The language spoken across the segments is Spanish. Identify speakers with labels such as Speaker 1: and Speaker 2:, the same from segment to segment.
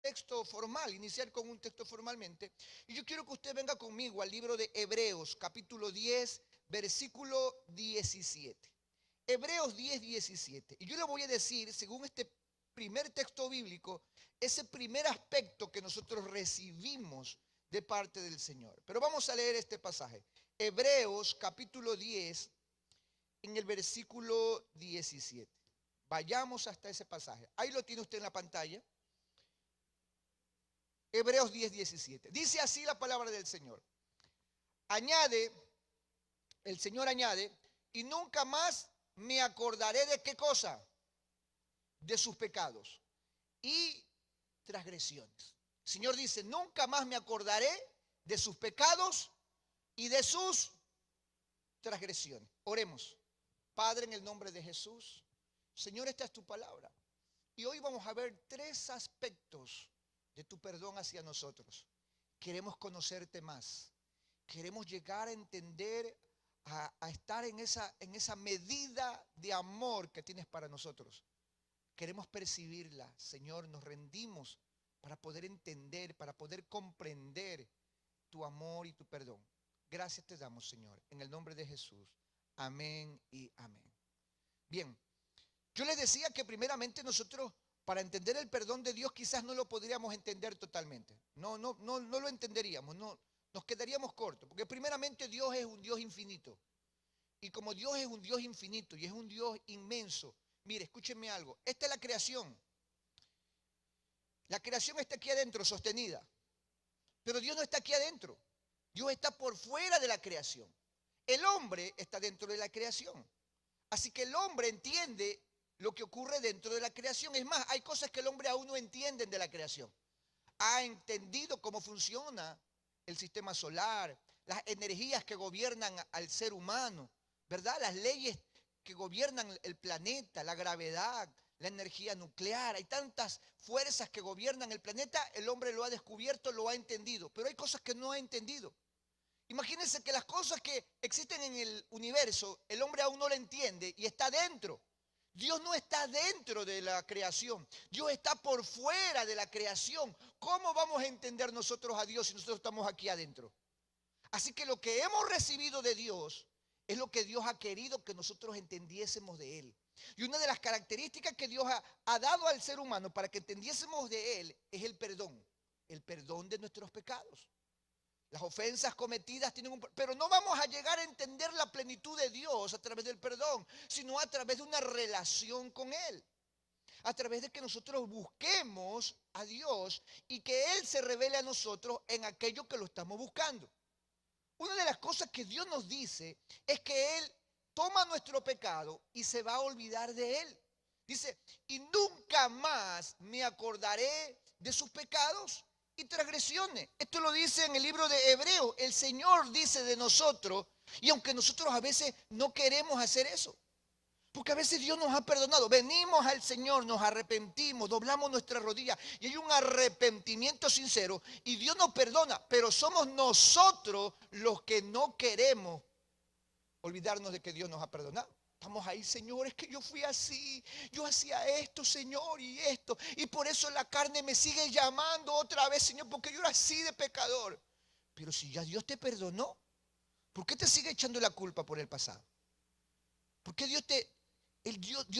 Speaker 1: texto formal, iniciar con un texto formalmente. Y yo quiero que usted venga conmigo al libro de Hebreos, capítulo 10, versículo 17. Hebreos 10, 17. Y yo le voy a decir, según este primer texto bíblico, ese primer aspecto que nosotros recibimos de parte del Señor. Pero vamos a leer este pasaje. Hebreos, capítulo 10, en el versículo 17. Vayamos hasta ese pasaje. Ahí lo tiene usted en la pantalla. Hebreos 10, 17. Dice así la palabra del Señor. Añade, el Señor añade, y nunca más me acordaré de qué cosa, de sus pecados y transgresiones. El Señor dice, nunca más me acordaré de sus pecados y de sus transgresiones. Oremos. Padre, en el nombre de Jesús, Señor, esta es tu palabra. Y hoy vamos a ver tres aspectos de tu perdón hacia nosotros. Queremos conocerte más. Queremos llegar a entender, a estar en esa medida de amor que tienes para nosotros. Queremos percibirla, Señor, nos rendimos para poder entender, para poder comprender tu amor y tu perdón. Gracias te damos, Señor, en el nombre de Jesús. Amén y amén. Bien, yo les decía que primeramente nosotros, para entender el perdón de Dios, quizás no lo podríamos entender totalmente. No lo entenderíamos, nos quedaríamos cortos, porque primeramente Dios es un Dios infinito. Y como Dios es un Dios infinito y es un Dios inmenso, mire, escúchenme algo, esta es la creación. La creación está aquí adentro, sostenida. Pero Dios no está aquí adentro. Dios está por fuera de la creación. El hombre está dentro de la creación. Así que el hombre entiende lo que ocurre dentro de la creación. Es más, hay cosas que el hombre aún no entiende de la creación. Ha entendido cómo funciona el sistema solar, las energías que gobiernan al ser humano, ¿verdad? Las leyes que gobiernan el planeta, la gravedad, la energía nuclear. Hay tantas fuerzas que gobiernan el planeta, el hombre lo ha descubierto, lo ha entendido, pero hay cosas que no ha entendido. Imagínense que las cosas que existen en el universo, el hombre aún no lo entiende y está dentro. Dios no está dentro de la creación. Dios está por fuera de la creación. ¿Cómo vamos a entender nosotros a Dios si nosotros estamos aquí adentro? Así que lo que hemos recibido de Dios es lo que Dios ha querido que nosotros entendiésemos de Él. Y una de las características que Dios ha dado al ser humano para que entendiésemos de Él es el perdón de nuestros pecados. Las ofensas cometidas tienen un... Pero no vamos a llegar a entender la plenitud de Dios a través del perdón, sino a través de una relación con Él. A través de que nosotros busquemos a Dios y que Él se revele a nosotros en aquello que lo estamos buscando. Una de las cosas que Dios nos dice es que Él toma nuestro pecado y se va a olvidar de Él. Dice, y nunca más me acordaré de sus pecados y transgresiones. Esto lo dice en el libro de Hebreos. El Señor dice de nosotros, y aunque nosotros a veces no queremos hacer eso, porque a veces Dios nos ha perdonado. Venimos al Señor, nos arrepentimos, doblamos nuestras rodillas y hay un arrepentimiento sincero y Dios nos perdona, pero somos nosotros los que no queremos olvidarnos de que Dios nos ha perdonado. Estamos ahí, Señor, es que yo fui así, yo hacía esto, Señor, y esto, y por eso la carne me sigue llamando otra vez, Señor, porque yo era así de pecador. Pero si ya Dios te perdonó, ¿por qué te sigue echando la culpa por el pasado? ¿Por qué Dios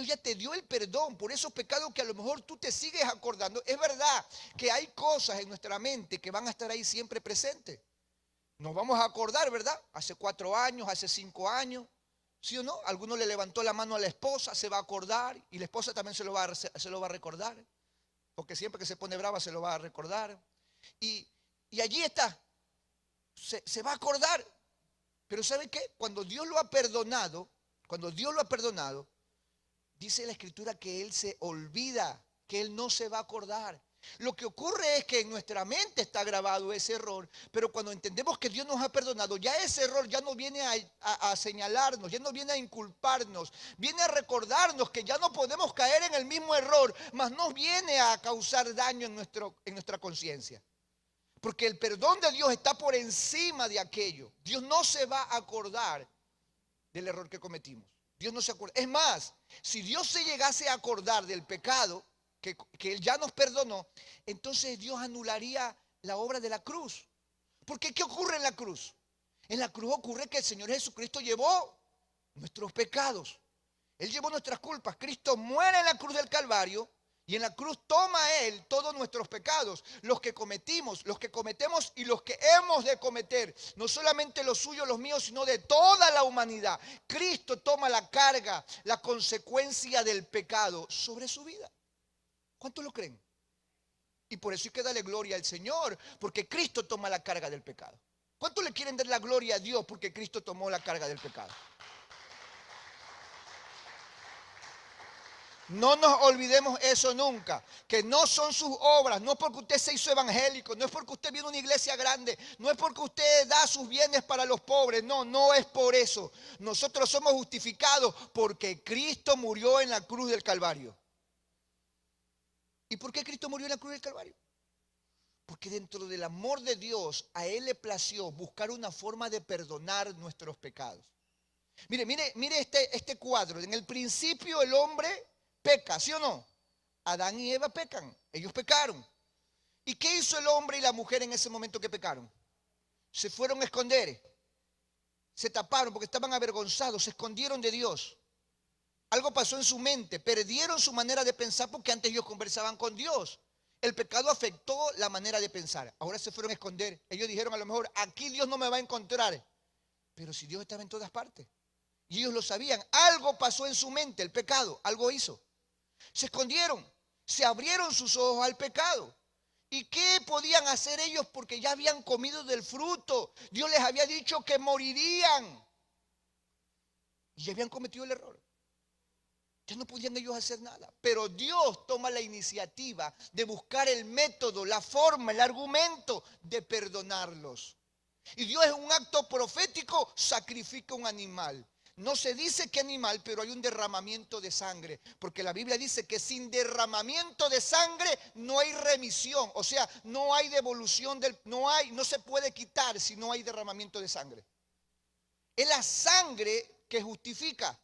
Speaker 1: ya te dio el perdón por esos pecados que a lo mejor tú te sigues acordando? Es verdad que hay cosas en nuestra mente que van a estar ahí siempre presentes. Nos vamos a acordar, ¿verdad? Hace 4 años, hace 5 años, ¿sí o no? Alguno le levantó la mano a la esposa, se va a acordar y la esposa también se lo va a recordar, porque siempre que se pone brava se lo va a recordar. Y allí está, se va a acordar. Pero ¿sabe qué? Cuando Dios lo ha perdonado, dice la Escritura que Él se olvida, que Él no se va a acordar. Lo que ocurre es que en nuestra mente está grabado ese error, pero cuando entendemos que Dios nos ha perdonado, ya ese error ya no viene a señalarnos, ya no viene a inculparnos, viene a recordarnos que ya no podemos caer en el mismo error, mas no viene a causar daño en nuestra conciencia. Porque el perdón de Dios está por encima de aquello. Dios no se va a acordar del error que cometimos. Dios no se acuerda. Es más, si Dios se llegase a acordar del pecado, que Él ya nos perdonó, entonces Dios anularía la obra de la cruz. Porque ¿qué ocurre en la cruz? En la cruz ocurre que el Señor Jesucristo llevó nuestros pecados. Él llevó nuestras culpas. Cristo muere en la cruz del Calvario y en la cruz toma Él todos nuestros pecados, los que cometimos, los que cometemos y los que hemos de cometer. No solamente los suyos, los míos, sino de toda la humanidad. Cristo toma la carga, la consecuencia del pecado sobre su vida. ¿Cuántos lo creen? Y por eso hay que darle gloria al Señor, porque Cristo toma la carga del pecado. ¿Cuántos le quieren dar la gloria a Dios porque Cristo tomó la carga del pecado? No nos olvidemos eso nunca, que no son sus obras, no es porque usted se hizo evangélico, no es porque usted viene a una iglesia grande, no es porque usted da sus bienes para los pobres, no es por eso. Nosotros somos justificados porque Cristo murió en la cruz del Calvario. ¿Y por qué Cristo murió en la cruz del Calvario? Porque dentro del amor de Dios, a Él le plació buscar una forma de perdonar nuestros pecados. Mire este cuadro. En el principio el hombre peca, ¿sí o no? Adán y Eva pecan, ellos pecaron. ¿Y qué hizo el hombre y la mujer en ese momento que pecaron? Se fueron a esconder, se taparon porque estaban avergonzados, se escondieron de Dios. Algo pasó en su mente, perdieron su manera de pensar porque antes ellos conversaban con Dios. El pecado afectó la manera de pensar. Ahora se fueron a esconder. Ellos dijeron a lo mejor, aquí Dios no me va a encontrar. Pero si Dios estaba en todas partes. Y ellos lo sabían. Algo pasó en su mente, el pecado, algo hizo. Se escondieron, se abrieron sus ojos al pecado. ¿Y qué podían hacer ellos? Porque ya habían comido del fruto. Dios les había dicho que morirían. Y ya habían cometido el error. Ya no podían ellos hacer nada. Pero Dios toma la iniciativa de buscar el método, la forma, el argumento de perdonarlos. Y Dios en un acto profético sacrifica un animal. No se dice qué animal, pero hay un derramamiento de sangre. Porque la Biblia dice que sin derramamiento de sangre no hay remisión. O sea, no hay devolución no se puede quitar si no hay derramamiento de sangre. Es la sangre que justifica.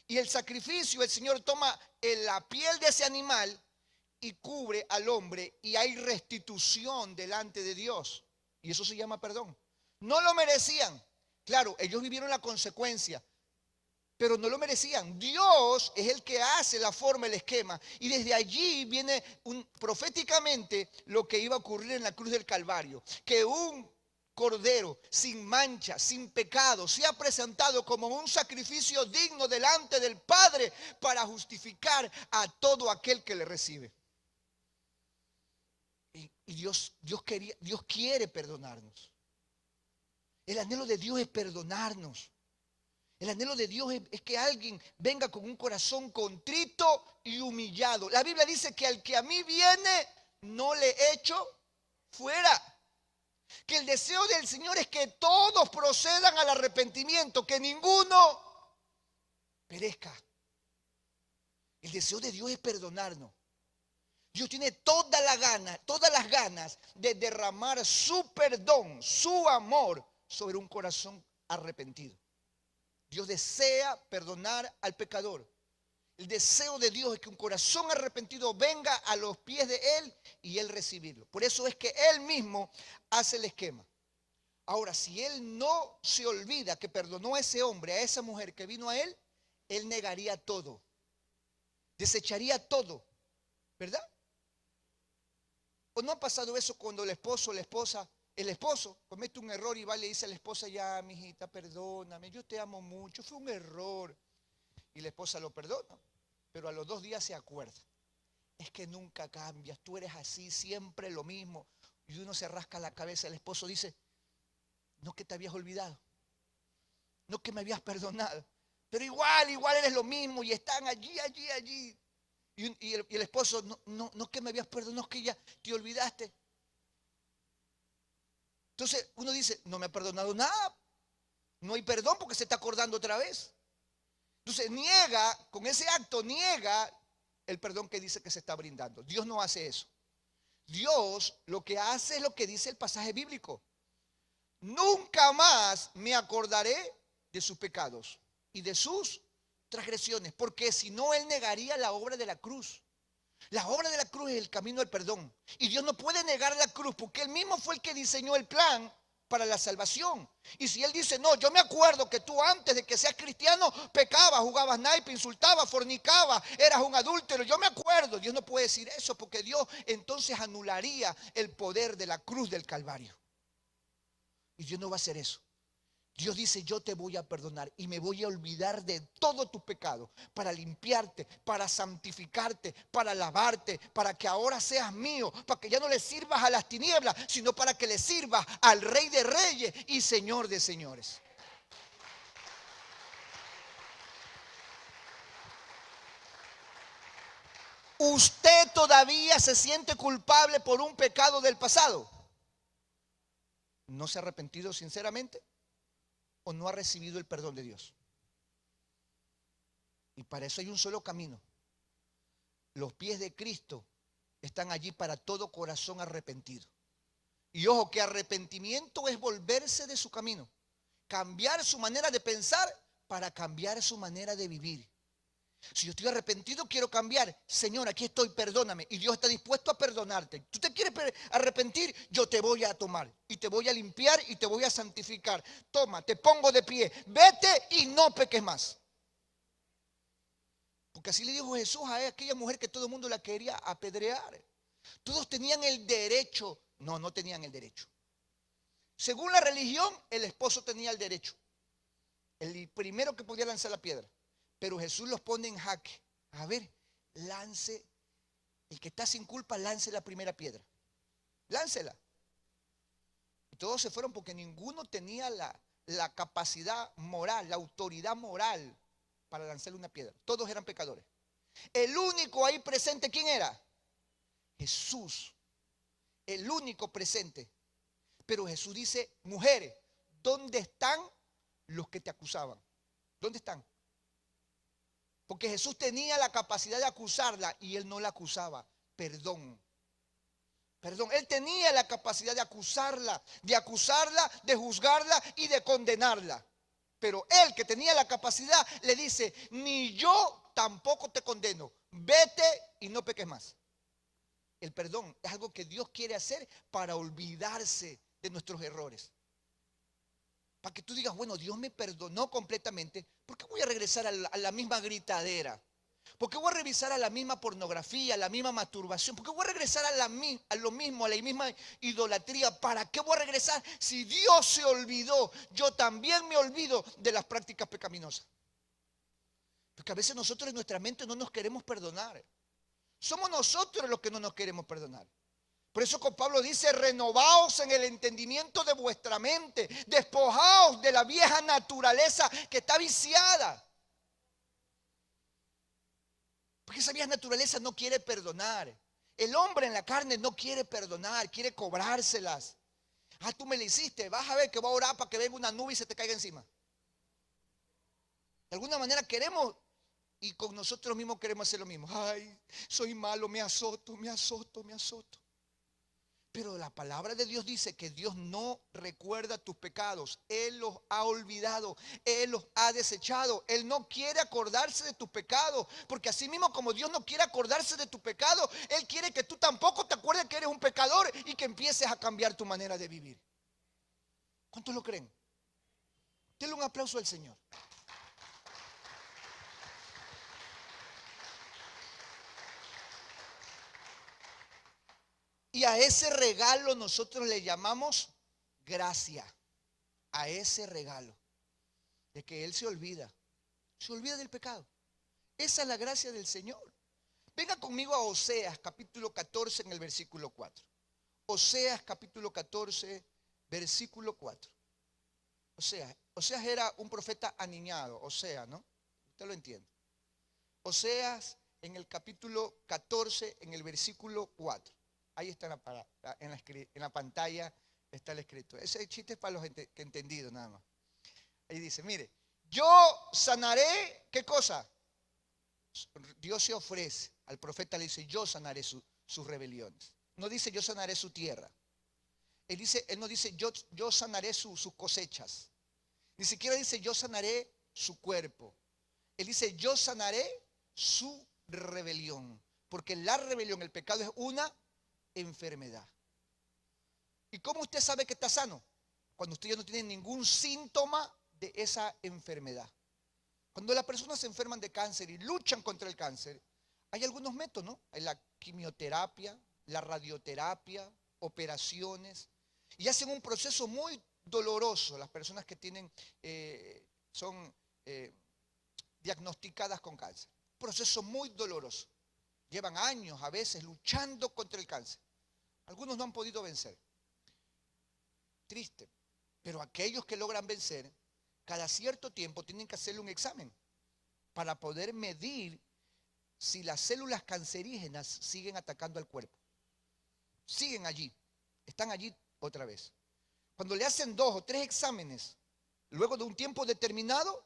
Speaker 1: Y el sacrificio, el Señor toma la piel de ese animal y cubre al hombre y hay restitución delante de Dios. Y eso se llama perdón. No lo merecían. Claro, ellos vivieron la consecuencia, pero no lo merecían. Dios es el que hace la forma, el esquema. Y desde allí viene proféticamente lo que iba a ocurrir en la cruz del Calvario. Que un cordero sin mancha, sin pecado, sea presentado como un sacrificio digno delante del Padre para justificar a todo aquel que le recibe. Y Dios quiere perdonarnos. El anhelo de Dios es perdonarnos. El anhelo de Dios es que alguien venga con un corazón contrito y humillado. La Biblia dice que al que a mí viene, no le echo fuera. Que el deseo del Señor es que todos procedan al arrepentimiento, que ninguno perezca. El deseo de Dios es perdonarnos. Dios tiene todas las ganas de derramar su perdón, su amor sobre un corazón arrepentido. Dios desea perdonar al pecador. El deseo de Dios es que un corazón arrepentido venga a los pies de Él y Él recibirlo. Por eso es que Él mismo hace el esquema. Ahora, si Él no se olvida que perdonó a ese hombre, a esa mujer que vino a Él, Él negaría todo. Desecharía todo. ¿Verdad? ¿O no ha pasado eso cuando el esposo comete un error y va y le dice a la esposa, ya, mijita, perdóname, yo te amo mucho, fue un error? Y la esposa lo perdona, pero a los 2 días se acuerda. Es que nunca cambias, tú eres así, siempre lo mismo. Y uno se rasca la cabeza, el esposo dice, no que te habías olvidado, no que me habías perdonado, pero igual eres lo mismo y están allí. Y el esposo, no que me habías perdonado, es que ya te olvidaste. Entonces uno dice, no me ha perdonado nada, no hay perdón porque se está acordando otra vez. Entonces con ese acto niega el perdón que dice que se está brindando. Dios no hace eso. Dios lo que hace es lo que dice el pasaje bíblico. Nunca más me acordaré de sus pecados y de sus transgresiones, porque si no Él negaría la obra de la cruz. La obra de la cruz es el camino al perdón. Y Dios no puede negar la cruz porque Él mismo fue el que diseñó el plan para la salvación. Y si Él dice, no, yo me acuerdo que tú antes de que seas cristiano pecabas, jugabas naipe, insultabas, fornicabas, eras un adúltero. Yo me acuerdo. Dios no puede decir eso porque Dios entonces anularía el poder de la cruz del Calvario. Y Dios no va a hacer eso. Dios dice, yo te voy a perdonar y me voy a olvidar de todo tu pecado para limpiarte, para santificarte, para lavarte, para que ahora seas mío, para que ya no le sirvas a las tinieblas, sino para que le sirvas al Rey de Reyes y Señor de Señores. ¿Usted todavía se siente culpable por un pecado del pasado? ¿No se ha arrepentido sinceramente? ¿O no ha recibido el perdón de Dios? Y para eso hay un solo camino. Los pies de Cristo están allí para todo corazón arrepentido. Y ojo, que arrepentimiento es volverse de su camino, cambiar su manera de pensar para cambiar su manera de vivir. Si yo estoy arrepentido, quiero cambiar. Señor, aquí estoy, perdóname. Y Dios está dispuesto a perdonarte. ¿Tú te quieres arrepentir? Yo te voy a tomar y te voy a limpiar y te voy a santificar. Toma, te pongo de pie. Vete y no peques más. Porque así le dijo Jesús a aquella mujer que todo el mundo la quería apedrear. Todos tenían el derecho. No, no tenían el derecho. Según la religión, el esposo tenía el derecho. El primero que podía lanzar la piedra. Pero Jesús los pone en jaque. A ver, lance. El que está sin culpa, lance la primera piedra. Láncela. Y todos se fueron porque ninguno tenía la capacidad moral, la autoridad moral para lanzarle una piedra. Todos eran pecadores. El único ahí presente, ¿quién era? Jesús. El único presente. Pero Jesús dice, mujeres, ¿dónde están los que te acusaban? ¿Dónde están? Porque Jesús tenía la capacidad de acusarla y él no la acusaba. Perdón. Perdón, él tenía la capacidad de acusarla, de juzgarla y de condenarla. Pero él que tenía la capacidad le dice, ni yo tampoco te condeno. Vete y no peques más. El perdón es algo que Dios quiere hacer para olvidarse de nuestros errores. Para que tú digas, bueno, Dios me perdonó completamente. ¿Por qué voy a regresar a la misma gritadera? ¿Por qué voy a regresar a la misma pornografía, a la misma masturbación? ¿Por qué voy a regresar a lo mismo, a la misma idolatría? ¿Para qué voy a regresar? Si Dios se olvidó, yo también me olvido de las prácticas pecaminosas. Porque a veces nosotros en nuestra mente no nos queremos perdonar. Somos nosotros los que no nos queremos perdonar. Por eso con Pablo dice, renovaos en el entendimiento de vuestra mente, despojaos de la vieja naturaleza que está viciada. Porque esa vieja naturaleza no quiere perdonar. El hombre en la carne no quiere perdonar, quiere cobrárselas. Ah, tú me la hiciste, vas a ver que voy a orar para que venga una nube y se te caiga encima. De alguna manera queremos, y con nosotros mismos queremos hacer lo mismo. Ay, soy malo, me azoto, me azoto, me azoto. Pero la palabra de Dios dice que Dios no recuerda tus pecados. Él los ha olvidado. Él los ha desechado. Él no quiere acordarse de tus pecados. Porque así mismo como Dios no quiere acordarse de tus pecados, Él quiere que tú tampoco te acuerdes que eres un pecador y que empieces a cambiar tu manera de vivir. ¿Cuántos lo creen? Denle un aplauso al Señor. Y a ese regalo nosotros le llamamos gracia. A ese regalo de que Él se olvida del pecado. Esa es la gracia del Señor. Venga conmigo a Oseas capítulo 14 en el versículo 4. Oseas capítulo 14 versículo 4. Oseas era un profeta aniñado, Oseas, ¿no? Usted lo entiende. Oseas en el capítulo 14 en el versículo 4. Ahí está en la pantalla, está el escrito. Ese chiste es para los que entendido nada más. Ahí dice, mire, yo sanaré, ¿qué cosa? Dios se ofrece, al profeta le dice, yo sanaré sus rebeliones. No dice, yo sanaré su tierra. Él no dice, yo sanaré sus cosechas. Ni siquiera dice, yo sanaré su cuerpo. Él dice, yo sanaré su rebelión. Porque la rebelión, el pecado es una enfermedad. ¿Y cómo usted sabe que está sano? Cuando usted ya no tiene ningún síntoma de esa enfermedad. Cuando las personas se enferman de cáncer y luchan contra el cáncer, hay algunos métodos, ¿no? Hay la quimioterapia, la radioterapia, operaciones, y hacen un proceso muy doloroso las personas que son diagnosticadas con cáncer. Un proceso muy doloroso. Llevan años a veces luchando contra el cáncer. Algunos no han podido vencer. Triste. Pero aquellos que logran vencer, cada cierto tiempo tienen que hacerle un examen para poder medir si las células cancerígenas siguen atacando al cuerpo. Siguen allí, están allí otra vez. Cuando le hacen 2 o 3 exámenes, luego de un tiempo determinado,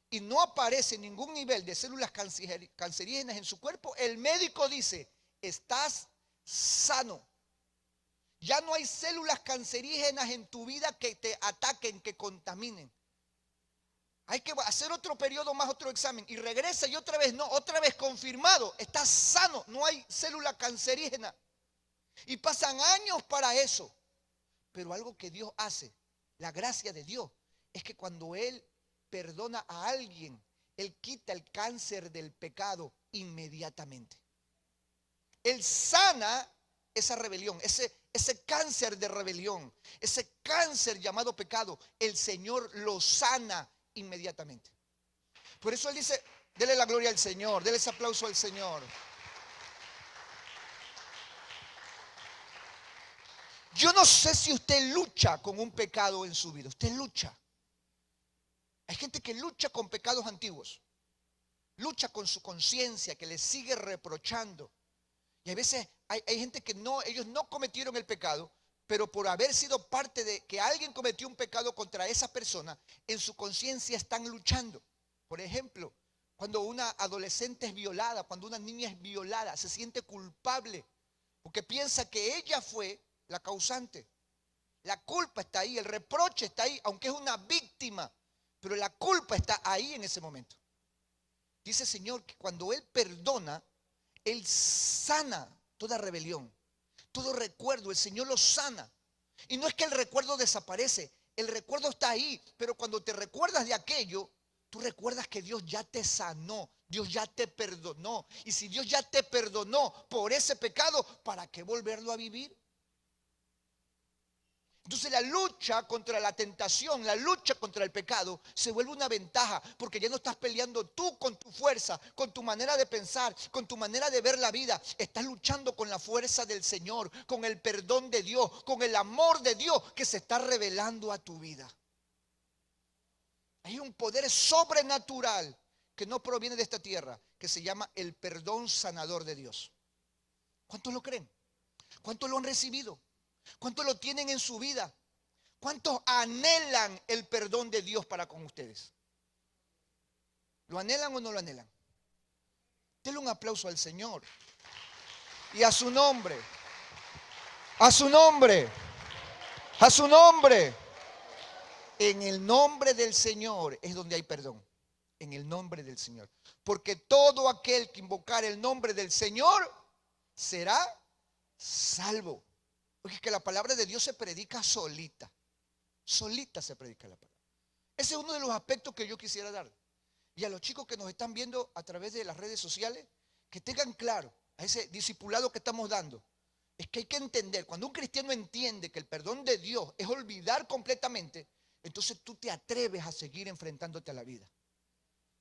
Speaker 1: y no aparece ningún nivel de células cancerígenas en su cuerpo, el médico dice, estás sano. Ya no hay células cancerígenas en tu vida que te ataquen, que contaminen. Hay que hacer otro periodo más, otro examen. Y regresa y otra vez, no, otra vez confirmado. Estás sano, no hay célula cancerígena. Y pasan años para eso. Pero algo que Dios hace, la gracia de Dios, es que cuando Él perdona a alguien, Él quita el cáncer del pecado inmediatamente. Él sana esa rebelión, ese cáncer de rebelión, ese cáncer llamado pecado, el Señor lo sana inmediatamente. Por eso Él dice, dele la gloria al Señor, dele ese aplauso al Señor. Yo no sé si usted lucha con un pecado en su vida, usted lucha. Hay gente que lucha con pecados antiguos, lucha con su conciencia, que le sigue reprochando. Y a veces hay gente que ellos no cometieron el pecado, pero por haber sido parte de que alguien cometió un pecado contra esa persona, en su conciencia están luchando. Por ejemplo, cuando una adolescente es violada, cuando una niña es violada, se siente culpable, porque piensa que ella fue la causante. La culpa está ahí, el reproche está ahí, aunque es una víctima, pero la culpa está ahí en ese momento. Dice el Señor que cuando Él perdona, Él sana toda rebelión, todo recuerdo, el Señor lo sana. Y no es que el recuerdo desaparece, el recuerdo está ahí, pero cuando te recuerdas de aquello, tú recuerdas que Dios ya te sanó, Dios ya te perdonó. Y si Dios ya te perdonó por ese pecado, ¿para qué volverlo a vivir? Entonces la lucha contra la tentación, la lucha contra el pecado se vuelve una ventaja porque ya no estás peleando tú con tu fuerza, con tu manera de pensar, con tu manera de ver la vida. Estás luchando con la fuerza del Señor, con el perdón de Dios, con el amor de Dios que se está revelando a tu vida. Hay un poder sobrenatural que no proviene de esta tierra, que se llama el perdón sanador de Dios. ¿Cuántos lo creen? ¿Cuántos lo han recibido? ¿Cuántos lo tienen en su vida? ¿Cuántos anhelan el perdón de Dios para con ustedes? ¿Lo anhelan o no lo anhelan? Denle un aplauso al Señor. Y a su nombre. A su nombre. A su nombre. En el nombre del Señor es donde hay perdón. En el nombre del Señor. Porque todo aquel que invocar el nombre del Señor será salvo. Porque es que la palabra de Dios se predica solita. Solita se predica la palabra. Ese es uno de los aspectos que yo quisiera dar. Y a los chicos que nos están viendo a través de las redes sociales, que tengan claro a ese discipulado que estamos dando. Es que hay que entender, cuando un cristiano entiende que el perdón de Dios es olvidar completamente, entonces tú te atreves a seguir enfrentándote a la vida.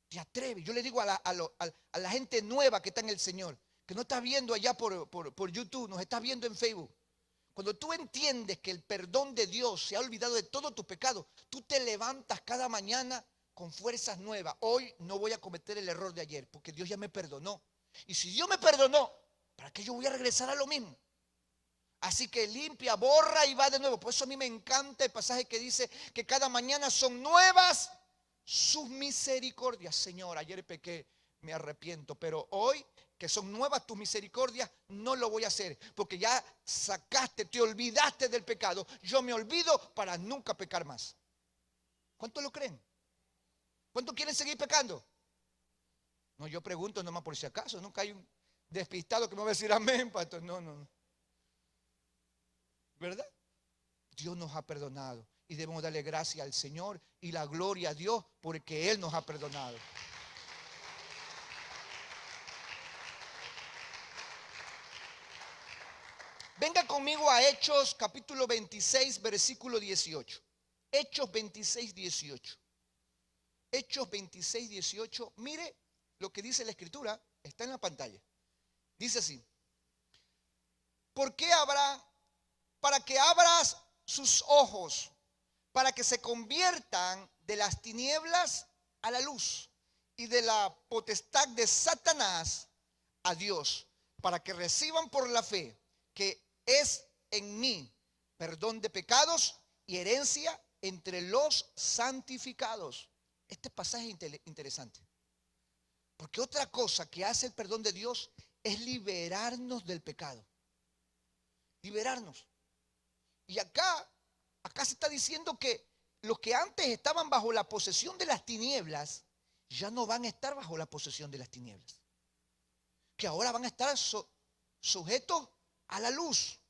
Speaker 1: Te atreves. Yo le digo a la gente nueva que está en el Señor, que no está viendo allá por YouTube, nos está viendo en Facebook. Cuando tú entiendes que el perdón de Dios se ha olvidado de todo tu pecado, tú te levantas cada mañana con fuerzas nuevas. Hoy no voy a cometer el error de ayer, porque Dios ya me perdonó. Y si Dios me perdonó, ¿para qué yo voy a regresar a lo mismo? Así que limpia, borra y va de nuevo. Por eso a mí me encanta el pasaje que dice que cada mañana son nuevas sus misericordias. Señor, ayer pequé, me arrepiento, pero hoy que son nuevas tus misericordias, no lo voy a hacer, porque ya sacaste, te olvidaste del pecado. Yo me olvido para nunca pecar más. ¿Cuántos lo creen? ¿Cuántos quieren seguir pecando? No, yo pregunto nomás por si acaso, nunca hay despistado que me va a decir amén, pastor. No, no, no. ¿Verdad? Dios nos ha perdonado y debemos darle gracias al Señor y la gloria a Dios porque Él nos ha perdonado. Venga conmigo a Hechos capítulo 26, versículo 18. Hechos 26, 18. Hechos 26, 18. Mire lo que dice la Escritura, está en la pantalla. Dice así: ¿por qué habrá? Para que abras sus ojos, para que se conviertan de las tinieblas a la luz y de la potestad de Satanás a Dios, para que reciban por la fe que es en mí perdón de pecados y herencia entre los santificados. Este pasaje es interesante, porque otra cosa que hace el perdón de Dios es liberarnos del pecado. Liberarnos. Y acá se está diciendo que los que antes estaban bajo la posesión de las tinieblas, ya no van a estar bajo la posesión de las tinieblas. Que ahora van a estar sujetos a la luz.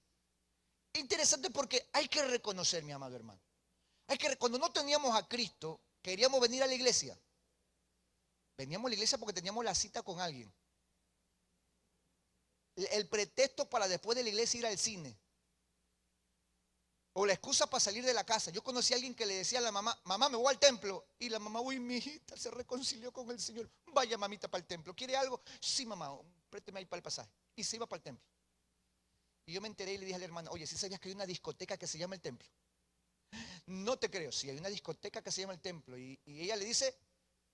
Speaker 1: Interesante porque hay que reconocer, mi amado hermano. Cuando no teníamos a Cristo, queríamos venir a la iglesia. Veníamos a la iglesia porque teníamos la cita con alguien. El pretexto para después de la iglesia ir al cine. O la excusa para salir de la casa. Yo conocí a alguien que le decía a la mamá: mamá, me voy al templo. Y la mamá: uy, mi hijita se reconcilió con el Señor. Vaya, mamita, para el templo. ¿Quiere algo? Sí, mamá, présteme ahí para el pasaje. Y se iba para el templo. Y yo me enteré y le dije a la hermana: oye, ¿sí sabías que hay una discoteca que se llama el templo? No te creo. Sí, hay una discoteca que se llama el templo. Y ella le dice: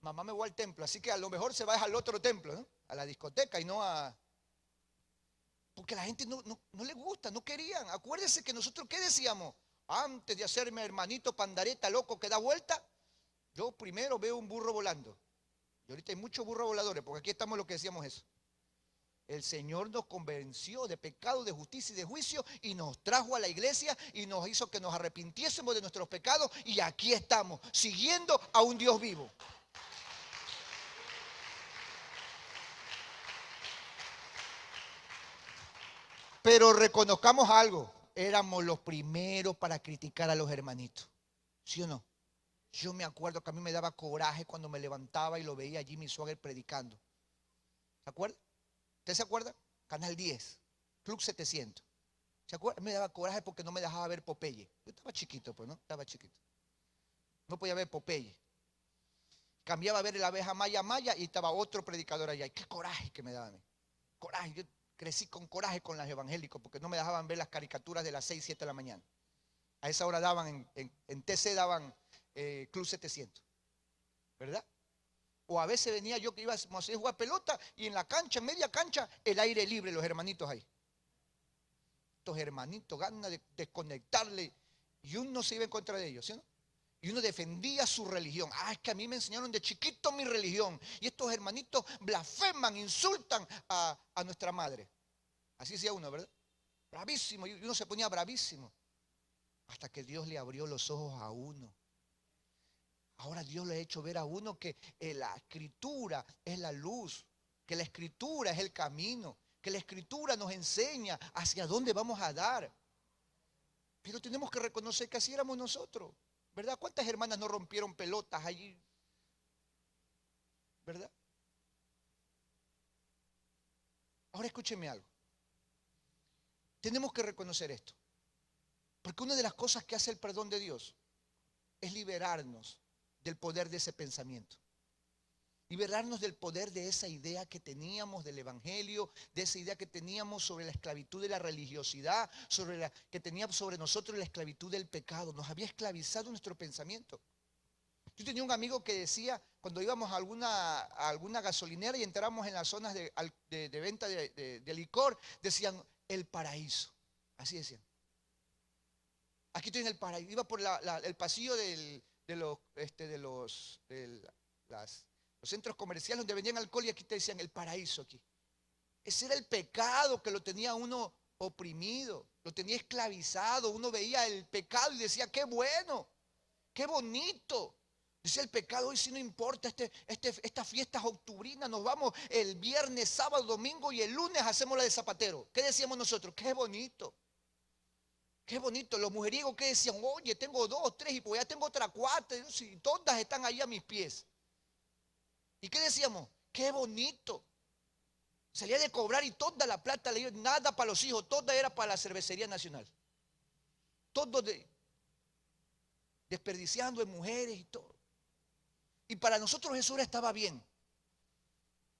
Speaker 1: mamá, me voy al templo. Así que a lo mejor se va al otro templo, ¿no? A la discoteca y no a... Porque a la gente no le gusta, no querían. Acuérdese que nosotros, ¿qué decíamos? Antes de hacerme hermanito pandareta loco que da vuelta, yo primero veo un burro volando. Y ahorita hay muchos burros voladores, porque aquí estamos los que decíamos eso. El Señor nos convenció de pecado, de justicia y de juicio y nos trajo a la iglesia y nos hizo que nos arrepintiésemos de nuestros pecados y aquí estamos, siguiendo a un Dios vivo. Pero reconozcamos algo, éramos los primeros para criticar a los hermanitos, ¿sí o no? Yo me acuerdo que a mí me daba coraje cuando me levantaba y lo veía allí mi suegro predicando. ¿Se acuerda? ¿Usted se acuerda? Canal 10, Club 700. ¿Se acuerda? Me daba coraje porque no me dejaba ver Popeye. Yo estaba chiquito, pues, ¿no? Estaba chiquito. No podía ver Popeye. Cambiaba a ver la abeja Maya y estaba otro predicador allá. Y qué coraje que me daba a mí. Coraje. Yo crecí con coraje con los evangélicos porque no me dejaban ver las caricaturas de las 6, 7 de la mañana. A esa hora daban, en TC daban Club 700. ¿Verdad? O a veces venía yo que iba a jugar pelota y en la cancha, en media cancha, el aire libre, los hermanitos ahí. Estos hermanitos ganas de desconectarle y uno se iba en contra de ellos, ¿sí o no? Y uno defendía su religión. Es que a mí me enseñaron de chiquito mi religión. Y estos hermanitos blasfeman, insultan a nuestra madre. Así decía uno, ¿verdad? Bravísimo. Y uno se ponía bravísimo. Hasta que Dios le abrió los ojos a uno. Ahora Dios le ha hecho ver a uno que la escritura es la luz, que la escritura es el camino, que la escritura nos enseña hacia dónde vamos a dar. Pero tenemos que reconocer que así éramos nosotros, ¿verdad? ¿Cuántas hermanas no rompieron pelotas allí? ¿Verdad? Ahora escúcheme algo. Tenemos que reconocer esto. Porque una de las cosas que hace el perdón de Dios es liberarnos del poder de ese pensamiento. Liberarnos del poder de esa idea que teníamos del evangelio, de esa idea que teníamos sobre la esclavitud de la religiosidad, que teníamos sobre nosotros la esclavitud del pecado. Nos había esclavizado nuestro pensamiento. Yo tenía un amigo que decía, cuando íbamos a alguna gasolinera y entramos en las zonas de venta de licor, decían el paraíso. Así decían. Aquí estoy en el paraíso. Iba por el pasillo de los centros comerciales donde vendían alcohol y aquí te decían el paraíso aquí. Ese era el pecado que lo tenía uno oprimido, lo tenía esclavizado. Uno veía el pecado y decía, qué bueno, qué bonito. Dice el pecado hoy sí no importa, estas fiestas octubrinas, nos vamos el viernes, sábado, domingo y el lunes hacemos la de zapatero. ¿Qué decíamos nosotros? Qué bonito. Qué bonito. Los mujeriegos que decían, oye, tengo 2, 3 y pues ya tengo otra 4. Y todas están ahí a mis pies. ¿Y qué decíamos? Qué bonito. Salía de cobrar y toda la plata, nada para los hijos, toda era para la cervecería nacional. Todo desperdiciando en mujeres y todo. Y para nosotros eso estaba bien.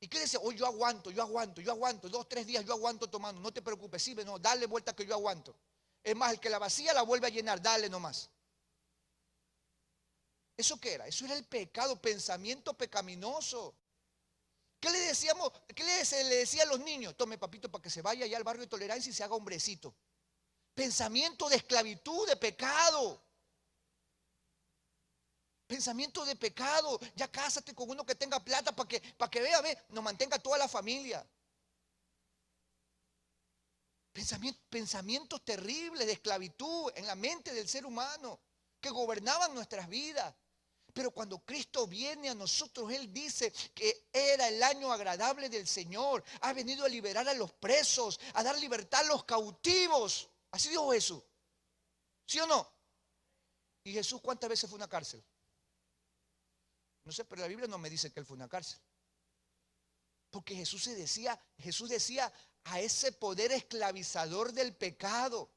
Speaker 1: ¿Y qué decía? Hoy yo aguanto, 2, 3 días yo aguanto tomando. No te preocupes, sí, no, dale vuelta que yo aguanto. Es más, el que la vacía la vuelve a llenar, dale nomás. ¿Eso qué era? Eso era el pecado, pensamiento pecaminoso. ¿Qué le decíamos? ¿Qué le decía a los niños? Tome, papito, para que se vaya allá al barrio de Tolerancia y se haga hombrecito. Pensamiento de esclavitud, de pecado. Pensamiento de pecado. Ya cásate con uno que tenga plata para que vea, nos mantenga toda la familia. Pensamientos terribles de esclavitud en la mente del ser humano que gobernaban nuestras vidas. Pero cuando Cristo viene a nosotros, Él dice que era el año agradable del Señor. Ha venido a liberar a los presos, a dar libertad a los cautivos. Así dijo Jesús. ¿Sí o no? ¿Y Jesús cuántas veces fue a una cárcel? No sé, pero la Biblia no me dice que Él fue a una cárcel. Porque Jesús decía a ese poder esclavizador del pecado.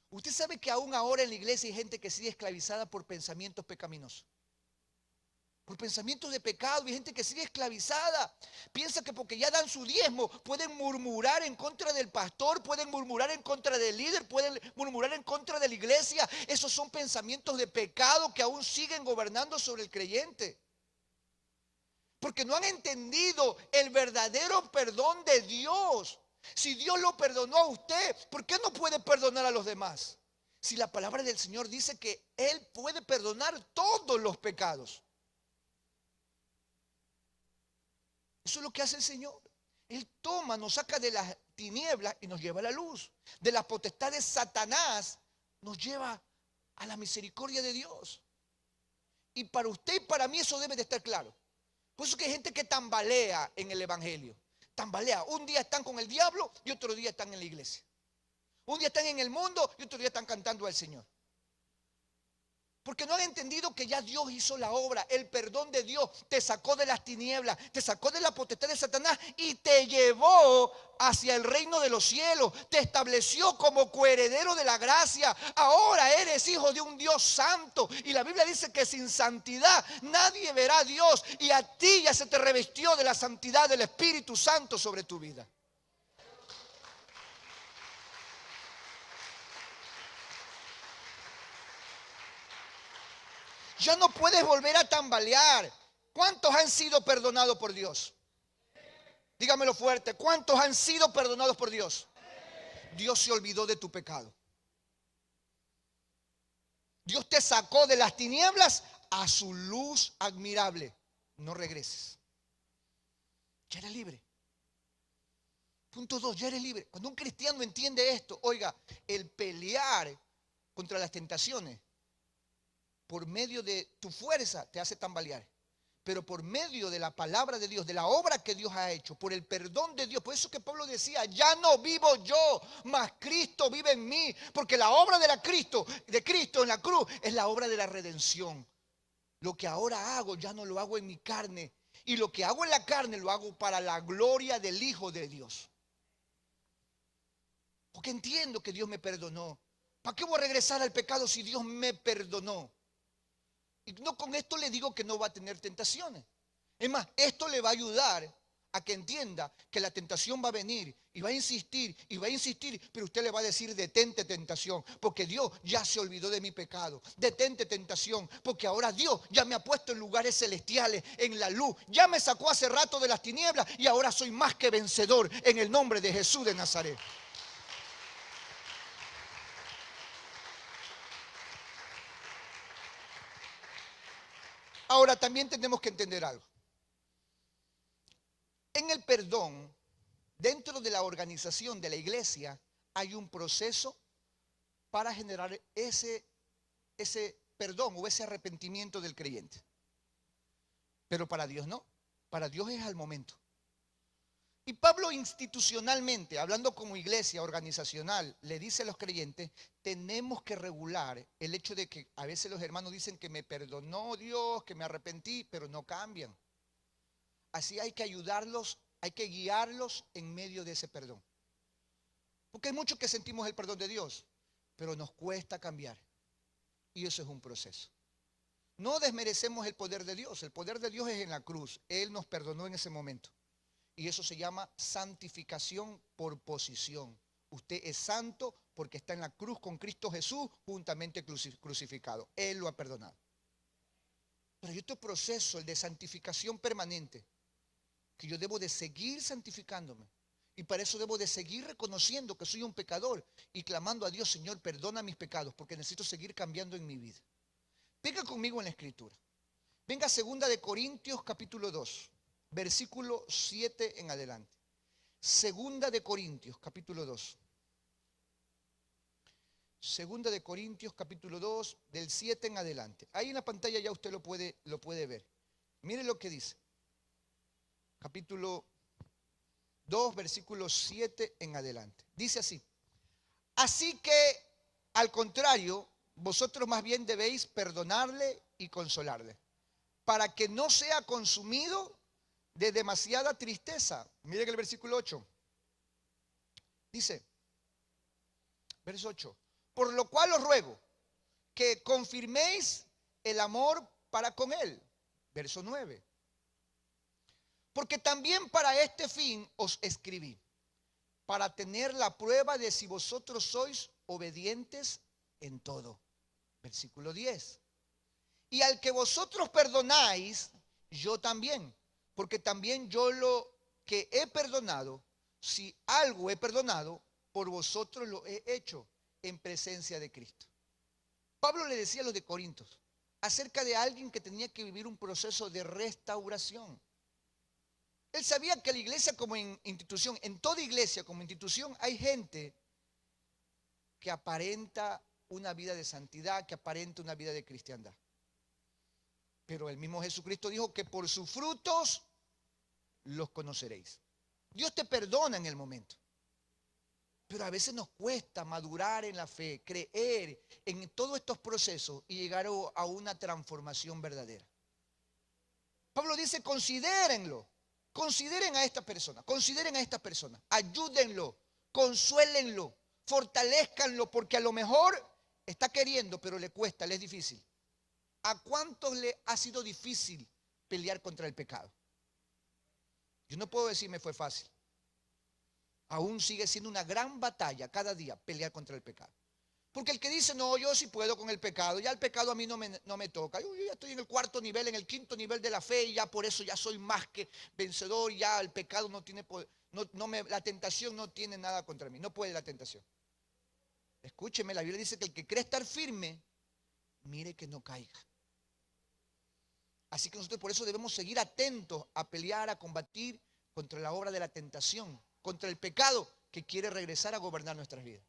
Speaker 1: Usted sabe que aún ahora en la iglesia hay gente que sigue esclavizada por pensamientos pecaminosos. Por pensamientos de pecado, hay gente que sigue esclavizada. Piensa que porque ya dan su diezmo, pueden murmurar en contra del pastor, pueden murmurar en contra del líder, pueden murmurar en contra de la iglesia. Esos son pensamientos de pecado que aún siguen gobernando sobre el creyente. Porque no han entendido el verdadero perdón de Dios. Si Dios lo perdonó a usted, ¿por qué no puede perdonar a los demás? Si la palabra del Señor dice que Él puede perdonar todos los pecados. Eso es lo que hace el Señor. Él toma, nos saca de las tinieblas y nos lleva a la luz. De las potestades de Satanás nos lleva a la misericordia de Dios. Y para usted y para mí eso debe de estar claro. Por eso que hay gente que tambalea en el evangelio. Tambalea. Un día están con el diablo y otro día están en la iglesia. Un día están en el mundo y otro día están cantando al Señor. Porque no han entendido que ya Dios hizo la obra. El perdón de Dios te sacó de las tinieblas, te sacó de la potestad de Satanás y te llevó hacia el reino de los cielos. Te estableció como coheredero de la gracia. Ahora eres hijo de un Dios santo. Y la Biblia dice que sin santidad nadie verá a Dios. Y a ti ya se te revestió de la santidad del Espíritu Santo sobre tu vida. Ya no puedes volver a tambalear. ¿Cuántos han sido perdonados por Dios? Dígamelo fuerte. ¿Cuántos han sido perdonados por Dios? Dios se olvidó de tu pecado. Dios te sacó de las tinieblas a su luz admirable. No regreses. Ya eres libre. Punto 2, ya eres libre. Cuando un cristiano entiende esto, oiga, el pelear contra las tentaciones por medio de tu fuerza te hace tambalear. Pero por medio de la palabra de Dios, de la obra que Dios ha hecho, por el perdón de Dios. Por eso que Pablo decía, ya no vivo yo, mas Cristo vive en mí. Porque la obra de Cristo en la cruz es la obra de la redención. Lo que ahora hago ya no lo hago en mi carne. Y lo que hago en la carne lo hago para la gloria del Hijo de Dios. Porque entiendo que Dios me perdonó. ¿Para qué voy a regresar al pecado si Dios me perdonó? Y no con esto le digo que no va a tener tentaciones. Es más, esto le va a ayudar a que entienda que la tentación va a venir y va a insistir y va a insistir, pero usted le va a decir, detente tentación, porque Dios ya se olvidó de mi pecado. Detente tentación, porque ahora Dios ya me ha puesto en lugares celestiales, en la luz. Ya me sacó hace rato de las tinieblas y ahora soy más que vencedor en el nombre de Jesús de Nazaret. Ahora también tenemos que entender algo. En el perdón, dentro de la organización de la iglesia, hay un proceso para generar ese perdón o ese arrepentimiento del creyente. Pero para Dios no. Para Dios es al momento. Y Pablo institucionalmente, hablando como iglesia organizacional, le dice a los creyentes, tenemos que regular el hecho de que a veces los hermanos dicen que me perdonó Dios, que me arrepentí, pero no cambian. Así hay que ayudarlos, hay que guiarlos en medio de ese perdón. Porque hay muchos que sentimos el perdón de Dios, pero nos cuesta cambiar. Y eso es un proceso. No desmerecemos el poder de Dios. El poder de Dios es en la cruz. Él nos perdonó en ese momento. Y eso se llama santificación por posición. Usted es santo porque está en la cruz con Cristo Jesús juntamente crucificado. Él lo ha perdonado. Pero hay otro proceso, el de santificación permanente, que yo debo de seguir santificándome. Y para eso debo de seguir reconociendo que soy un pecador y clamando a Dios, Señor, perdona mis pecados, porque necesito seguir cambiando en mi vida. Venga conmigo en la Escritura. Venga a 2 Corintios capítulo 2, versículo 7 en adelante. 2 Corintios capítulo 2. 2 Corintios capítulo 2, del 7 en adelante. Ahí en la pantalla ya usted lo puede ver. Mire lo que dice. Capítulo 2, versículo 7 en adelante. Dice así: así que, al contrario, vosotros más bien debéis perdonarle y consolarle, para que no sea consumido de demasiada tristeza. Miren el versículo 8. Dice, verso 8, por lo cual os ruego que confirméis el amor para con él. Verso 9. Porque también para este fin os escribí, para tener la prueba de si vosotros sois obedientes en todo. Versículo 10. Y al que vosotros perdonáis, yo también, porque también yo lo que he perdonado, si algo he perdonado, por vosotros lo he hecho en presencia de Cristo. Pablo le decía a los de Corintios acerca de alguien que tenía que vivir un proceso de restauración. Él sabía que la iglesia como institución, en toda iglesia como institución, hay gente que aparenta una vida de santidad, que aparenta una vida de cristiandad. Pero el mismo Jesucristo dijo que por sus frutos los conoceréis. Dios te perdona en el momento. Pero a veces nos cuesta madurar en la fe, creer en todos estos procesos y llegar a una transformación verdadera. Pablo dice, considérenlo. Consideren a esta persona, ayúdenlo, consuélenlo, fortalezcanlo, porque a lo mejor está queriendo, pero le cuesta, le es difícil. ¿A cuántos le ha sido difícil pelear contra el pecado? Yo no puedo decir me fue fácil. Aún sigue siendo una gran batalla cada día pelear contra el pecado. Porque el que dice, no, yo sí puedo con el pecado, ya el pecado a mí no me toca. Yo ya estoy en el 4º nivel, en el 5º nivel de la fe y ya por eso ya soy más que vencedor, ya el pecado no tiene poder, la tentación no tiene nada contra mí, no puede la tentación. Escúcheme, la Biblia dice que el que cree estar firme, mire que no caiga. Así que nosotros por eso debemos seguir atentos a pelear, a combatir contra la obra de la tentación, contra el pecado que quiere regresar a gobernar nuestras vidas.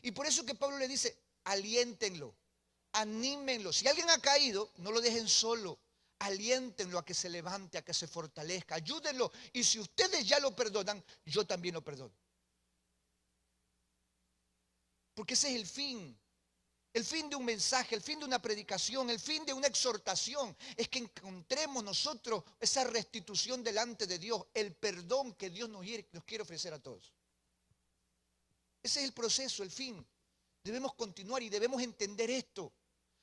Speaker 1: Y por eso que Pablo le dice, aliéntenlo, anímenlo. Si alguien ha caído, no lo dejen solo. Aliéntenlo a que se levante, a que se fortalezca. Ayúdenlo. Y si ustedes ya lo perdonan, yo también lo perdono. Porque ese es el fin. El fin de un mensaje, el fin de una predicación, el fin de una exhortación. Es que encontremos nosotros esa restitución delante de Dios. El perdón que Dios nos quiere ofrecer a todos. Ese es el proceso, el fin. Debemos continuar y debemos entender esto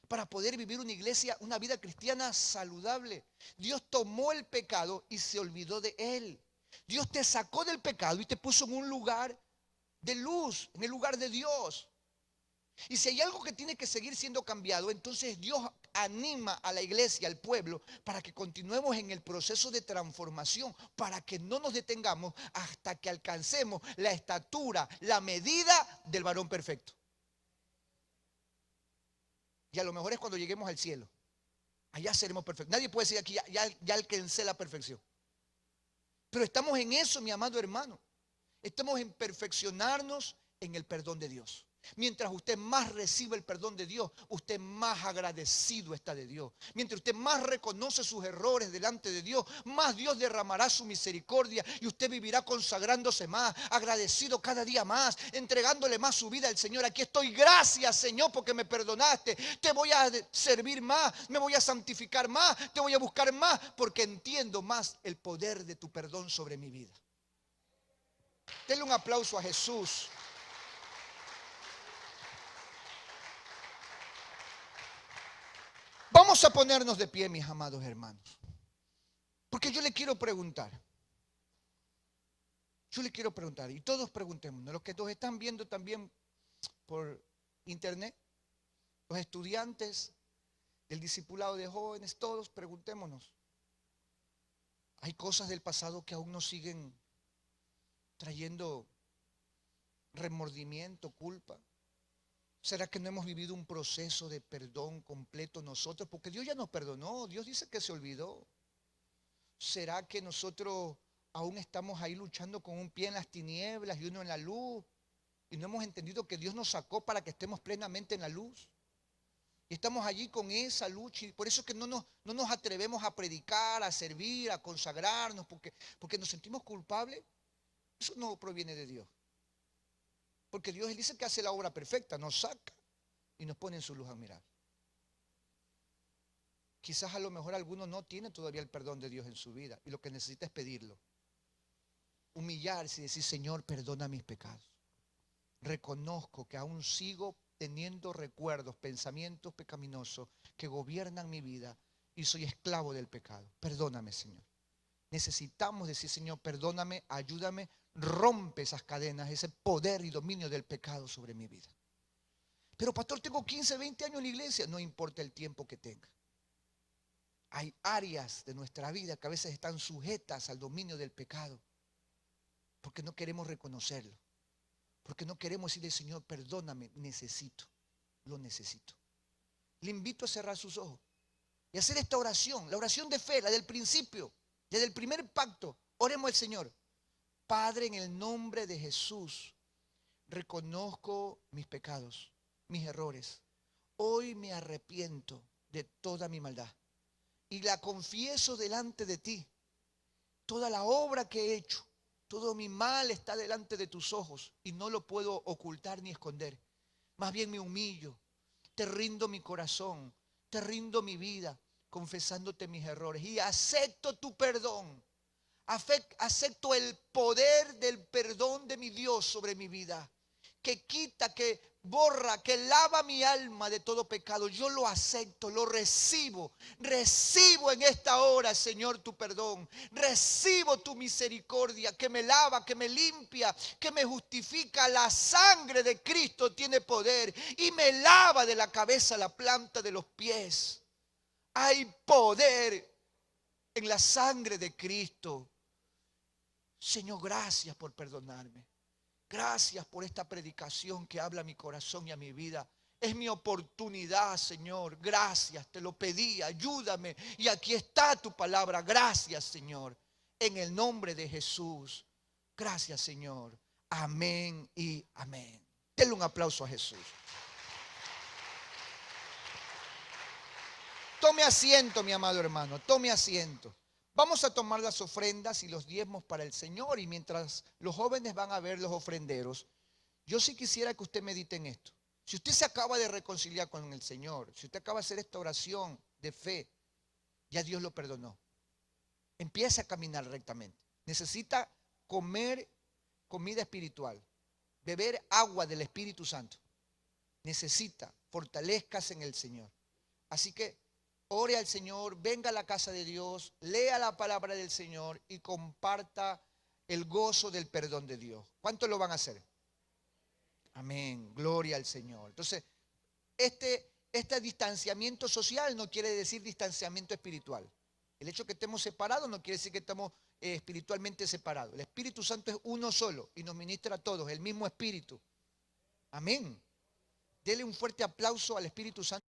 Speaker 1: para poder vivir una iglesia, una vida cristiana saludable. Dios tomó el pecado y se olvidó de él. Dios te sacó del pecado y te puso en un lugar de luz, en el lugar de Dios. Y si hay algo que tiene que seguir siendo cambiado, entonces Dios anima a la iglesia, al pueblo, para que continuemos en el proceso de transformación, para que no nos detengamos hasta que alcancemos la estatura, la medida del varón perfecto. Y a lo mejor es cuando lleguemos al cielo. Allá seremos perfectos. Nadie puede decir aquí, ya alcancé la perfección. Pero estamos en eso, mi amado hermano. Estamos en perfeccionarnos en el perdón de Dios. Mientras usted más recibe el perdón de Dios, usted más agradecido está de Dios. Mientras usted más reconoce sus errores delante de Dios, más Dios derramará su misericordia y usted vivirá consagrándose más, agradecido cada día más, entregándole más su vida al Señor. Aquí estoy, gracias Señor porque me perdonaste. Te voy a servir más, me voy a santificar más, te voy a buscar más porque entiendo más el poder de tu perdón sobre mi vida. Denle un aplauso a Jesús. Vamos a ponernos de pie, mis amados hermanos. Porque yo le quiero preguntar. Y todos preguntémonos, los que nos están viendo también por internet, los estudiantes del discipulado de jóvenes, todos preguntémonos. Hay cosas del pasado que aún nos siguen trayendo remordimiento, culpa. ¿Será que no hemos vivido un proceso de perdón completo nosotros? Porque Dios ya nos perdonó, Dios dice que se olvidó. ¿Será que nosotros aún estamos ahí luchando con un pie en las tinieblas y uno en la luz? Y no hemos entendido que Dios nos sacó para que estemos plenamente en la luz. Y estamos allí con esa lucha y por eso es que no nos atrevemos a predicar, a servir, a consagrarnos, porque nos sentimos culpables. Eso no proviene de Dios. Porque Dios, Él dice que hace la obra perfecta, nos saca y nos pone en su luz admirable. Quizás a lo mejor alguno no tiene todavía el perdón de Dios en su vida y lo que necesita es pedirlo. Humillarse y decir, Señor, perdona mis pecados. Reconozco que aún sigo teniendo recuerdos, pensamientos pecaminosos que gobiernan mi vida y soy esclavo del pecado. Perdóname, Señor. Necesitamos decir, Señor, perdóname, ayúdame, rompe esas cadenas, ese poder y dominio del pecado sobre mi vida. Pero pastor, tengo 15, 20 años en la iglesia. No importa el tiempo que tenga. Hay áreas de nuestra vida que a veces están sujetas al dominio del pecado porque no queremos reconocerlo. Porque no queremos decirle, Señor, perdóname, lo necesito. Le invito a cerrar sus ojos y hacer esta oración, la oración de fe, la del principio, desde el primer pacto. Oremos al Señor. Padre, en el nombre de Jesús, reconozco mis pecados, mis errores. Hoy me arrepiento de toda mi maldad y la confieso delante de ti. Toda la obra que he hecho, todo mi mal está delante de tus ojos y no lo puedo ocultar ni esconder. Más bien me humillo, te rindo mi corazón, te rindo mi vida, confesándote mis errores y acepto tu perdón. Acepto el poder del perdón de mi Dios sobre mi vida, que quita, que borra, que lava mi alma de todo pecado. Yo lo acepto, lo recibo. Recibo en esta hora, Señor, tu perdón. Recibo tu misericordia que me lava, que me limpia, que me justifica. La sangre de Cristo tiene poder y me lava de la cabeza a la planta de los pies. Hay poder en la sangre de Cristo. Señor, gracias por perdonarme. Gracias por esta predicación que habla a mi corazón y a mi vida. Es mi oportunidad, Señor. Gracias, te lo pedí, ayúdame. Y aquí está tu palabra. Gracias, Señor. En el nombre de Jesús. Gracias, Señor. Amén y amén. Denle un aplauso a Jesús. Tome asiento, mi amado hermano. Tome asiento. Vamos a tomar las ofrendas y los diezmos para el Señor. Y mientras los jóvenes van a ver los ofrenderos, yo sí quisiera que usted medite en esto. Si usted se acaba de reconciliar con el Señor, si usted acaba de hacer esta oración de fe, ya Dios lo perdonó. Empiece a caminar rectamente. Necesita comer comida espiritual, beber agua del Espíritu Santo. Necesita, fortalezcas en el Señor. Así que ore al Señor, venga a la casa de Dios, lea la palabra del Señor y comparta el gozo del perdón de Dios. ¿Cuántos lo van a hacer? Amén, gloria al Señor. Entonces, este distanciamiento social no quiere decir distanciamiento espiritual. El hecho de que estemos separados no quiere decir que estamos espiritualmente separados. El Espíritu Santo es uno solo y nos ministra a todos, el mismo Espíritu. Amén. Dele un fuerte aplauso al Espíritu Santo.